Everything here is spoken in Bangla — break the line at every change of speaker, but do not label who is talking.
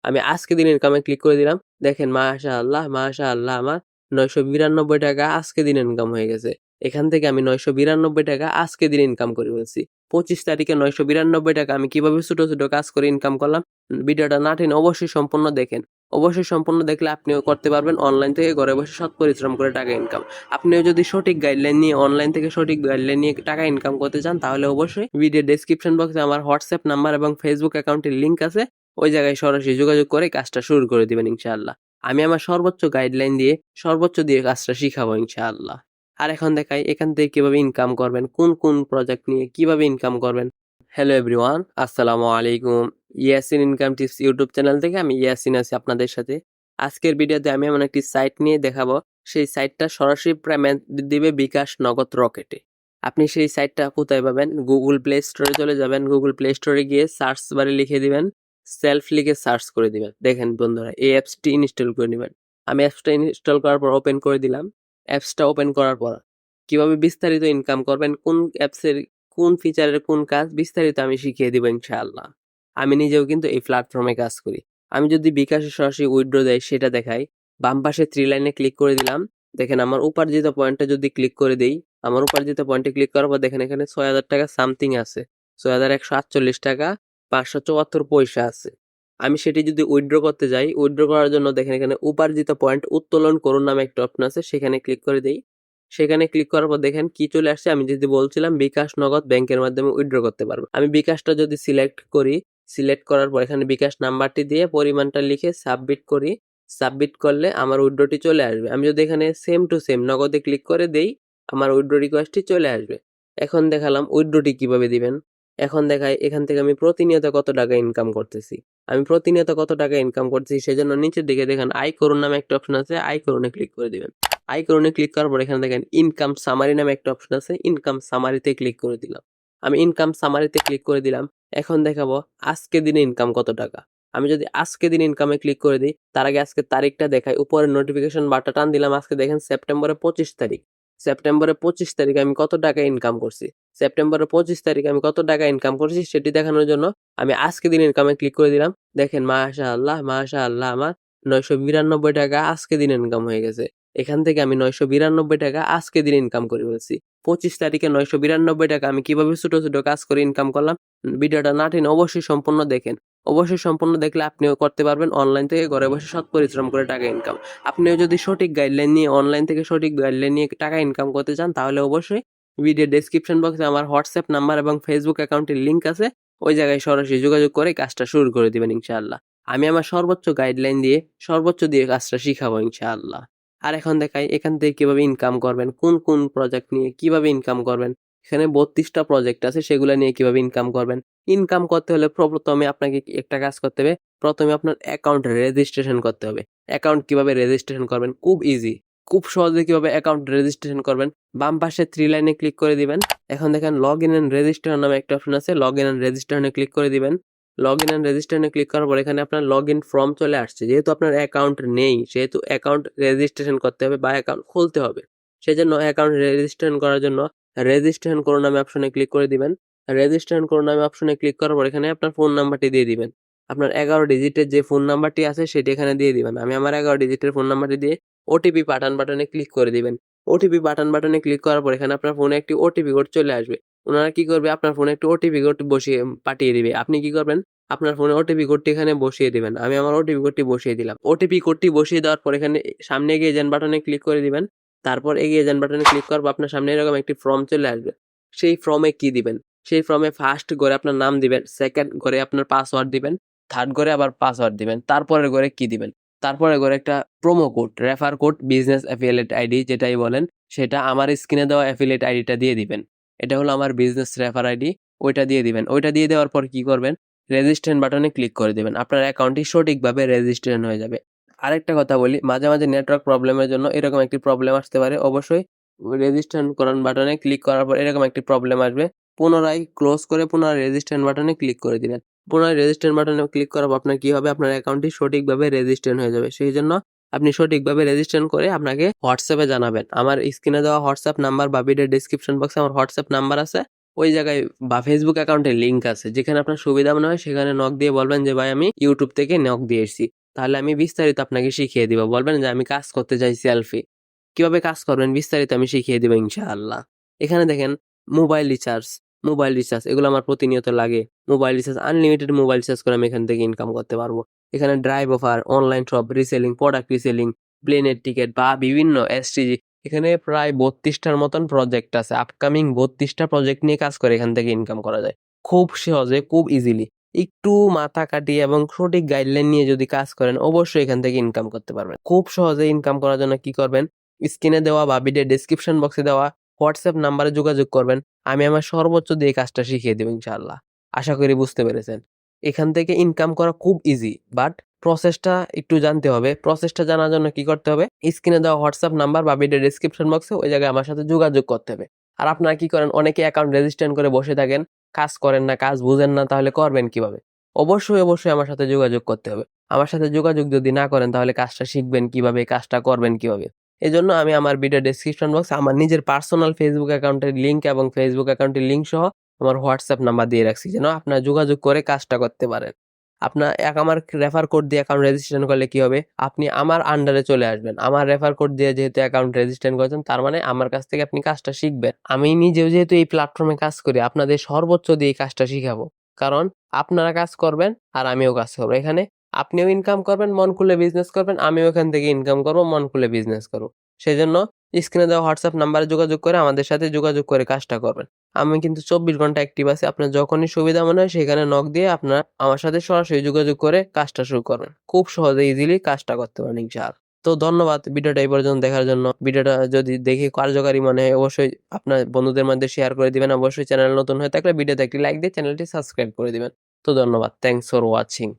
আমি আজকে দিন ইনকামে ক্লিক করে দিলাম। দেখেন মাশাআল্লাহ, মাশাআল্লাহ আমার ৳৯৯২ আজকে দিন ইনকাম হয়ে গেছে। এখান থেকে আমি ৳৯৯২ আজকে দিন ইনকাম করে ফেলছি। ২৫ তারিখে ৳৯৯২ আমি কিভাবে ছোট, ছোট কাজ করে ইনকাম করলাম, ভিডিওটা না টেনে অবশ্যই সম্পূর্ণ দেখেন। অবশ্যই সম্পূর্ণ দেখলে আপনিও করতে পারবেন অনলাইন থেকে ঘরে বসে সৎ পরিশ্রম করে টাকা ইনকাম। আপনিও যদি সঠিক গাইডলাইন নিয়ে অনলাইন থেকে সঠিক গাইডলাইন নিয়ে টাকা ইনকাম করতে চান তাহলে অবশ্যই ভিডিও ডেসক্রিপশন বক্সে আমার হোয়াটসঅ্যাপ নাম্বার এবং ফেসবুক অ্যাকাউন্টের লিঙ্ক আছে। ওই জায়গায় সরাসরি যোগাযোগ করে কাজটা শুরু করে দিবেন ইনশাআল্লাহ। আমি আমার সর্বোচ্চ গাইডলাইন দিয়ে সর্বোচ্চ দিয়ে কাজটা শিখাবো ইনশাআল্লাহ। আর এখন দেখাই এখান থেকে কিভাবে ইনকাম করবেন, কোন কোন প্রজেক্ট নিয়ে কিভাবে ইনকাম করবেন। হ্যালো এভরিওয়ান, আসসালামু আলাইকুম। Yasin income tips YouTube channel থেকে আমি ইয়াসিন আছি আপনাদের সাথে। আজকের ভিডিওতে আমি এমন একটি সাইট নিয়ে দেখাবো, সেই সাইটটা সরাসরি পেমেন্ট দিবে বিকাশ নগদ রকেটে। আপনি সেই সাইটটা কোথায় পাবেন? গুগল প্লে স্টোরে চলে যাবেন। গুগল প্লে স্টোরে গিয়ে সার্চ বারে লিখে দিবেন সেলফ লিখে সার্চ করে দিবেন। দেখেন বন্ধুরা, এই অ্যাপসটি ইনস্টল করে নেবেন। আমি অ্যাপসটা ইনস্টল করার পর ওপেন করে দিলাম। অ্যাপসটা ওপেন করার পর কিভাবে বিস্তারিত ইনকাম করবেন, কোন অ্যাপসের কোন ফিচারের কোন কাজ বিস্তারিত আমি শিখিয়ে দিব ইনশাআল্লাহ। আমি নিজেও কিন্তু এই প্ল্যাটফর্মে কাজ করি। আমি যদি বিকাশে সরাসরি উইথড্র দেয় সেটা দেখাই। বাম পাশে 3 লাইনে ক্লিক করে দিলাম। দেখেন আমার উপার্জিত পয়েন্টে যদি ক্লিক করে দেই, আমার উপার্জিত পয়েন্টে ক্লিক করার পর দেখেন এখানে ৬,০০০ টাকা সামথিং আছে। ৬,১৪৮ টাকা ৫৭৪ পয়সা আছে। আমি সেটি যদি উইথড্র করতে যাই, উইথড্র করার জন্য দেখেন এখানে উপার্জিত পয়েন্ট উত্তোলন করুন নামে একটা অপশন আছে, সেখানে ক্লিক করে দেই। সেখানে ক্লিক করার পর দেখেন কি চলে আসছে। আমি যদি বলছিলাম বিকাশ নগদ ব্যাংকের মাধ্যমে উইথড্র করতে পারবো। আমি বিকাশটা যদি সিলেক্ট করি, সিলেক্ট করার পর এখানে বিকাশ নাম্বারটি দিয়ে পরিমাণটা লিখে সাবমিট করি। সাবমিট করলে আমার উইথড্রটি চলে আসবে। আমি যদি এখানে সেম টু সেম নগদে ক্লিক করে দেই, আমার উইথড্র রিকোয়েস্টটি চলে আসবে। এখন দেখালাম উইথড্রটি কিভাবে দিবেন। এখন দেখাই এখান থেকে আমি প্রতিনিয়ত কত টাকা ইনকাম করতেছি। আমি প্রতিনিয়ত কত টাকা ইনকাম করতেছি সেজন্য নিচের দিকে দেখেন আয় করুন নামে একটা অপশন আছে, আয় করুনে ক্লিক করে দিবেন। আইকনে ক্লিক করার পর এখানে দেখেন ইনকাম সামারি নামে একটা অপশন আছে, ইনকাম সামারিতে ক্লিক করে দিলাম। আমি ইনকাম সামারিতে ক্লিক করে দিলাম। এখন দেখাবো আজকে দিনে ইনকাম কত টাকা। আমি যদি আজকে দিন ইনকামে ক্লিক করে দিই, তার আগে আজকে তারিখটা দেখাই। উপরে নোটিফিকেশন বাটনটা টান দিলাম। আজকে দেখেন সেপ্টেম্বরের 25 তারিখ। সেপ্টেম্বরের 25 তারিখে আমি কত টাকা ইনকাম করছি। সেপ্টেম্বরের 25 তারিখে আমি কত টাকা ইনকাম করছি সেটি দেখানোর জন্য আমি আজকে দিন ইনকামে ক্লিক করে দিলাম। দেখেন মাশাআল্লাহ, মাশাআল্লাহ আমার ৳৯৯২ আজকে দিন ইনকাম হয়ে গেছে। এখান থেকে আমি ৳৯৯২ আজকে দিন ইনকাম করে ফেলছি। 25 তারিখে ৳৯৯২ আমি কিভাবে ছোট, ছোট কাজ করে ইনকাম করলাম, ভিডিওটা না টেনে অবশ্যই সম্পূর্ণ দেখেন। অবশ্যই সম্পূর্ণ দেখলে আপনিও করতে পারবেন অনলাইন থেকে ঘরে বসে সৎ পরিশ্রম করে টাকা ইনকাম। আপনিও যদি সঠিক গাইডলাইন নিয়ে অনলাইন থেকে সঠিক গাইডলাইন নিয়ে টাকা ইনকাম করতে চান তাহলে অবশ্যই ভিডিও ডেসক্রিপশন বক্সে আমার হোয়াটসঅ্যাপ নাম্বার এবং ফেসবুক অ্যাকাউন্টের লিঙ্ক আছে। ওই জায়গায় সরাসরি যোগাযোগ করে কাজটা শুরু করে দিবেন ইনশাআল্লাহ। আমি আমার সর্বোচ্চ গাইডলাইন দিয়ে সর্বোচ্চ দিয়ে কাজটা শিখাবো ইনশাআল্লাহ। আর এখন দেখাই এখান থেকে কিভাবে ইনকাম করবেন, কোন কোন প্রজেক্ট নিয়ে কিভাবে ইনকাম করবেন। এখানে ৩২টা প্রজেক্ট আছে, সেগুলো নিয়ে কিভাবে ইনকাম করবেন। ইনকাম করতে হলে প্রথমে আপনাকে একটা কাজ করতে হবে। প্রথমে আপনার অ্যাকাউন্ট রেজিস্ট্রেশন করতে হবে। অ্যাকাউন্ট কিভাবে রেজিস্ট্রেশন করবেন, খুব ইজি, খুব সহজে কিভাবে অ্যাকাউন্ট রেজিস্ট্রেশন করবেন। বাম পাশে 3 লাইনে ক্লিক করে দিবেন। এখন দেখেন লগ ইন এন্ড রেজিস্ট্রেশন নামে একটা অপশন আছে, লগ ইন এন্ড রেজিস্ট্রেশনে ক্লিক করে দিবেন। লগ ইন এন্ড রেজিস্ট্রেশনে ক্লিক করার পর এখানে আপনার লগ ইন ফর্ম চলে আসছে। যেহেতু আপনার অ্যাকাউন্ট নেই সেহেতু অ্যাকাউন্ট রেজিস্ট্রেশন করতে হবে বা অ্যাকাউন্ট খুলতে হবে। সেজন্য অ্যাকাউন্ট রেজিস্ট্রেশন করার জন্য রেজিস্ট্রেশন করুন নামে অপশনে ক্লিক করে দিবেন। রেজিস্ট্রেশন করুন নামে অপশনে ক্লিক করার পর এখানে আপনার ফোন নাম্বারটি দিয়ে দিবেন। আপনার 11 ডিজিটের যে ফোন নাম্বারটি আছে সেটি এখানে দিয়ে দিবেন। আমি আমার 11 ডিজিটের ফোন নাম্বারটি দিয়ে ওটিপি পাঠান বাটনে ক্লিক করে দিবেন। ওটিপি পাঠান বাটনে ক্লিক করার পর এখানে আপনার ফোনে একটি ওটিপি কোড চলে আসবে। ওনারা কি করবে, আপনার ফোনে একটি ওটিপি কোড পাঠিয়ে দিবে। আপনি কি করবেন, আপনার ফোনে ওটিপি কোডটি এখানে বসিয়ে দিবেন। আমি আমার ওটিপি কোডটি বসিয়ে দিলাম। ওটিপি কোডটি বসিয়ে দেওয়ার পর এখানে সামনে এগিয়ে যান বাটনে ক্লিক করে দিবেন। তারপর এগিয়ে যান বাটনে ক্লিক করার পর আপনার সামনে এরকম একটি ফর্ম চলে আসবে। সেই ফর্মে কি দিবেন, সেই ফর্মে ফার্স্ট ঘরে আপনার নাম দিবেন, সেকেন্ড ঘরে আপনার পাসওয়ার্ড দিবেন, থার্ড ঘরে আবার পাসওয়ার্ড দিবেন, তারপরের ঘরে কি দিবেন, তারপরে ঘরে একটা promo code, refer code, business affiliate ID যেটাই বলেন সেটা আমার স্ক্রিনে দেওয়া অ্যাফিলিয়েট আইডিটা দিয়ে দিবেন। এটা হলো আমার বিজনেস রেফার আইডি, ওইটা দিয়ে দিবেন। ওইটা দিয়ে দেওয়ার পর কি করবেন, রেজিস্ট্রেশন বাটনে ক্লিক করে দিবেন। আপনার অ্যাকাউন্টটি সঠিকভাবে রেজিস্ট্রেশন হয়ে যাবে। আরেকটা কথা বলি, মাঝে মাঝে নেটওয়ার্ক প্রবলেমের জন্য এরকম একটি প্রবলেম আসতে পারে। অবশ্যই রেজিস্ট্রেশন করান বাটনে ক্লিক করার পর এরকম একটি প্রবলেম আসবে। পুনরায় ক্লোজ করে পুনরায় রেজিস্ট্রেশন বাটনে ক্লিক করে দিবেন। পুনরায় রেজিস্ট্রেশন বাটনে ক্লিক করার পর আপনার কি হবে, আপনার অ্যাকাউন্টটি সঠিকভাবে রেজিস্ট্রেশন হয়ে যাবে। সেই জন্য আপনি সঠিকভাবে রেজিস্ট্রেশন করে আপনাকে হোয়াটসঅ্যাপে জানাবেন। আমার স্ক্রিনে দেওয়া হোয়াটসঅ্যাপ নাম্বার বা ভিডিও ডেসক্রিপশন বক্সে আমার হোয়াটসঅ্যাপ নাম্বার আছে, ওই জায়গায় বা ফেসবুক অ্যাকাউন্টের লিঙ্ক আছে, যেখানে আপনার সুবিধা মনে হয় সেখানে নক দিয়ে বলবেন যে ভাই আমি ইউটিউব থেকে নক দিয়ে এসেছি। তাহলে আমি বিস্তারিত আপনাকে শিখিয়ে দিব। বলবেন যে আমি কাজ করতে চাই সেলফি, কিভাবে কাজ করবেন বিস্তারিত আমি শিখিয়ে দিব ইনশাআল্লাহ। এখানে দেখেন মোবাইল রিচার্জ, মোবাইল রিচার্জ এগুলো আমার প্রতিনিয়ত লাগে। Mobile recharge unlimited mobile recharge করে আমি এখান থেকে ইনকাম করতে পারবো। এখানে drive offer, online shop, reselling, product reselling, প্লেনের টিকিট বা বিভিন্ন এসটিজি, এখানে প্রায় 32টার মতন প্রজেক্ট আছে। আপকামিং 32টা প্রজেক্ট নিয়ে কাজ করে এখান থেকে ইনকাম করা যায় খুব সহজে, খুব ইজিলি। একটু মাথা কাটিয়ে এবং সঠিক গাইডলাইন নিয়ে যদি কাজ করেন অবশ্যই এখান থেকে ইনকাম করতে পারবেন। খুব সহজে ইনকাম করার জন্য কি করবেন, স্ক্রিনে দেওয়া বা ভিডিও ডেসক্রিপশন বক্সে দেওয়া হোয়াটসঅ্যাপ নাম্বারে যোগাযোগ করবেন। আমি আমার সর্বোচ্চ দিয়ে কাজটা শিখিয়ে দেব ইনশাআল্লাহ। আশা করি বুঝতে পেরেছেন। এখান থেকে ইনকাম করা খুব ইজি, বাট প্রসেসটা একটু জানতে হবে। প্রসেসটা জানার জন্য কি করতে হবে, স্ক্রিনে দেওয়া হোয়াটসঅ্যাপ নাম্বার বা ভিডিও ডেসক্রিপশন বক্সে ওই জায়গায় আমার সাথে যোগাযোগ করতে হবে। আর আপনারা কি করেন, অনেকে অ্যাকাউন্ট রেজিস্ট্রেশন করে বসে থাকেন, কাজ করেন না, কাজ বুঝেন না, তাহলে করবেন কিভাবে? অবশ্যই আমার সাথে যোগাযোগ করতে হবে। আমার সাথে যোগাযোগ যদি না করেন তাহলে কাজটা শিখবেন কিভাবে, কাজটা করবেন কিভাবে? এজন্য আমি আমার ভিডিও ডেসক্রিপশন বক্সে আমার নিজের পার্সোনাল ফেসবুক অ্যাকাউন্টের লিংক এবং ফেসবুক অ্যাকাউন্টের লিংক সহ আমার হোয়াটসঅ্যাপ নাম্বার দিয়ে রাখছি, যেন আপনারা যোগাযোগ করে কাজটা করতে পারেন। আপনার আমার রেফার কোড দিয়ে অ্যাকাউন্ট রেজিস্ট্রেশন করলে কি হবে, আপনি আমার আন্ডারে চলে আসবেন। আমার রেফার কোড দিয়ে যেহেতু অ্যাকাউন্ট রেজিস্ট্রেশন করেছেন, তার মানে আমার কাছ থেকে আপনি কাজটা শিখবেন। আমি নিজেও যেহেতু এই প্ল্যাটফর্মে কাজ করি, আপনাদের সর্বোচ্চ দিয়ে এই কাজটা শিখাবো। কারণ আপনারা কাজ করবেন আর আমিও কাজ করবো। এখানে আপনিও ইনকাম করবেন, মন খুলে বিজনেস করবেন, আমিও এখান থেকে ইনকাম করবো, মন খুলে বিজনেস করবো। সেজন্য স্ক্রিনে দেওয়া হোয়াটসঅ্যাপ নাম্বারে যোগাযোগ করে আমাদের সাথে যোগাযোগ করে কাজটা করবেন। আমি কিন্তু 24 ঘন্টা অ্যাক্টিভ আছি। আপনার যখনই সুবিধা মনে হয় সেখানে নক দিয়ে আপনার আমার সাথে সরাসরি যোগাযোগ করে কাজটা শুরু করবেন। খুব সহজে ইজিলি কাজটা করতে পারেন ইনশাআল্লাহ। তো ধন্যবাদ ভিডিওটা এই পর্যন্ত দেখার জন্য। ভিডিওটা যদি দেখে কার্যকারী মনে হয় অবশ্যই আপনার বন্ধুদের মধ্যে শেয়ার করে দিবেন। অবশ্যই চ্যানেল নতুন হয়ে থাকলে ভিডিওতে একটি লাইক দিয়ে চ্যানেলটি সাবস্ক্রাইব করে দিবেন। তো ধন্যবাদ। Thanks for watching.